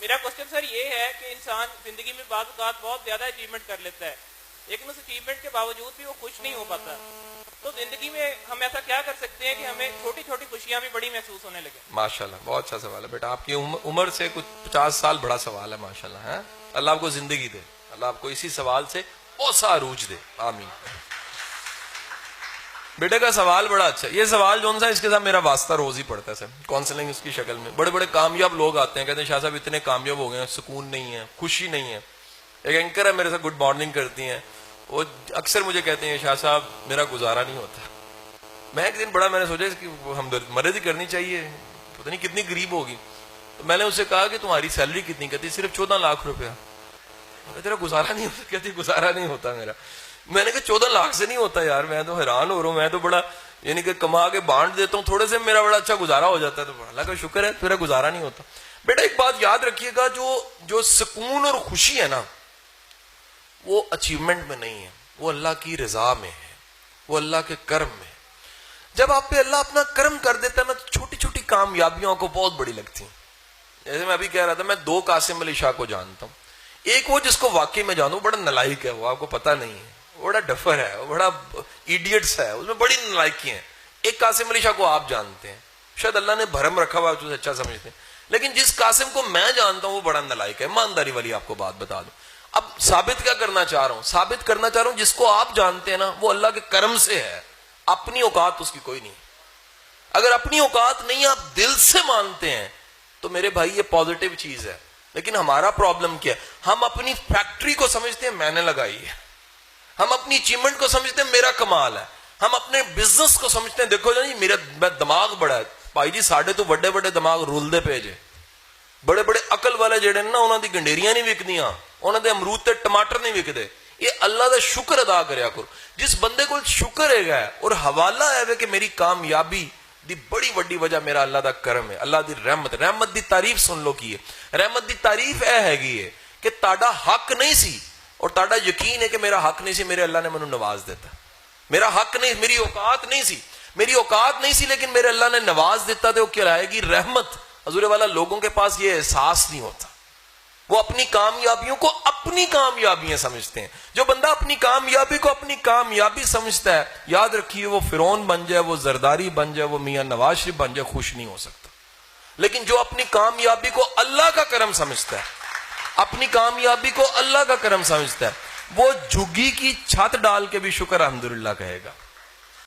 میرا question sir یہ ہے کہ انسان زندگی میں بعض اوقات بہت زیادہ اچیومنٹ کر لیتا ہے لیکن اس اچیومنٹ کے باوجود بھی وہ خوش نہیں ہو پاتا. تو زندگی میں ہم ایسا کیا کر سکتے ہیں کہ ہمیں چھوٹی چھوٹی خوشیاں بھی بڑی محسوس ہونے لگے؟ ماشاءاللہ بہت اچھا سوال ہے بیٹا. آپ کی عمر سے کچھ 50 سال بڑا سوال ہے ماشاءاللہ. ہے اللہ آپ کو زندگی دے, اللہ آپ کو اسی سوال سے بہت سا عروج دے, آمین. بیٹے کا سوال بڑا اچھا. یہ سوال جو ہے اس کے ساتھ میرا واسطہ روز ہی پڑتا ہے سر, کاؤنسلنگ اس کی شکل میں. بڑے بڑے کامیاب لوگ آتے ہیں, کہتے ہیں شاہ صاحب اتنے کامیاب ہو گئے ہیں, سکون نہیں ہے, خوشی نہیں ہے. ایک اینکر ہے میرے ساتھ گڈ مارننگ کرتی ہیں, وہ اکثر مجھے کہتے ہیں شاہ صاحب میرا گزارا نہیں ہوتا. میں ایک دن بڑا میں نے سوچا کہ ہمدردی مدد کرنی چاہیے, پتہ نہیں کتنی غریب ہوگی. تو میں نے اسے کہا کہ تمہاری سیلری کتنی؟ کہتی صرف 14 لاکھ روپیہ. تیرا گزارا نہیں ہوتا؟ کہتی گزارا نہیں ہوتا میرا. میں نے کہا 14 لاکھ سے نہیں ہوتا یار, میں تو حیران ہو رہا ہوں, میں تو بڑا یعنی کہ کما کے بانٹ دیتا ہوں, تھوڑے سے میرا بڑا اچھا گزارا ہو جاتا ہے. تو اللہ کا شکر ہے تیرا گزارا نہیں ہوتا. بیٹا ایک بات یاد رکھیے گا, جو سکون اور خوشی ہے نا وہ اچیومنٹ میں نہیں ہے, وہ اللہ کی رضا میں ہے, وہ اللہ کے کرم میں ہے. جب آپ پہ اللہ اپنا کرم کر دیتا ہے نا تو چھوٹی چھوٹی کامیابیوں کو بہت بڑی لگتی ہیں. جیسے میں ابھی کہہ رہا تھا, میں 2 قاسم علی شاہ کو جانتا ہوں. ایک وہ جس کو واقعی میں جانوں, بڑا نلائق ہے, وہ آپ کو پتہ نہیں ہے, بڑا ڈفر ہے, بڑا ایڈیٹس ہے, اس میں بڑی نلائکی ہیں. ایک قاسم علی شاہ کو آپ جانتے ہیں, شاید اللہ نے بھرم رکھا ہوا اسے اچھا سمجھتے ہیں, لیکن جس قاسم کو میں جانتا ہوں وہ بڑا نلائق ہے. ایمانداری والی آپ کو بات بتا دوں. اب ثابت کیا کرنا چاہ رہا ہوں؟ ثابت کرنا چاہ رہا ہوں جس کو آپ جانتے ہیں نا وہ اللہ کے کرم سے ہے, اپنی اوقات اس کی کوئی نہیں. اگر اپنی اوقات نہیں آپ دل سے مانتے ہیں تو میرے بھائی یہ پازیٹیو چیز ہے. لیکن ہمارا پرابلم کیا ہے, ہم اپنی فیکٹری کو سمجھتے ہیں میں نے لگائی ہے, ہم اپنی اچیومنٹ کو سمجھتے ہیں میرا کمال ہے, ہم اپنے بزنس کو سمجھتے ہیں دیکھو جی میرا دماغ بڑا ہے. بھائی جی ساڈے تو بڑے بڑے دماغ رولدے پے جے, بڑے بڑے عقل والے جڑے نا انہاں دی گنڈیریاں نہیں وکدیاں, انہاں دے امرود تے ٹماٹر نہیں وکدے. یہ اللہ دا شکر ادا کریا کرو. جس بندے کو شکر ہے اور حوالہ ہے کہ میری کامیابی دی بڑی وڈی وجہ میرا اللہ دا کرم ہے, اللہ دی رحمت. رحمت دی تعریف سن لو کی ہے. رحمت دی تعریف اے ہے کہ تاڑا حق نہیں سی اور تاڑا یقین ہے کہ میرا حق نہیں سی, میرے اللہ نے منو نواز دیتا. میرا حق نہیں, میری اوقات نہیں سی, میری اوقات نہیں سی, لیکن میرے اللہ نے نواز دیتا. تو وہ کیا لائے گی رحمت. حضور والا لوگوں کے پاس یہ احساس نہیں ہوتا, وہ اپنی کامیابیوں کو اپنی کامیابیاں سمجھتے ہیں. جو بندہ اپنی کامیابی کو اپنی کامیابی سمجھتا ہے, یاد رکھیے وہ فرعون بن جائے, وہ زرداری بن جائے, وہ میاں نواز شریف بن جائے, خوش نہیں ہو سکتا. لیکن جو اپنی کامیابی کو اللہ کا کرم سمجھتا ہے, اپنی کامیابی کو اللہ کا کرم سمجھتا ہے, وہ جھگی کی چھت ڈال کے بھی شکر الحمدللہ کہے گا.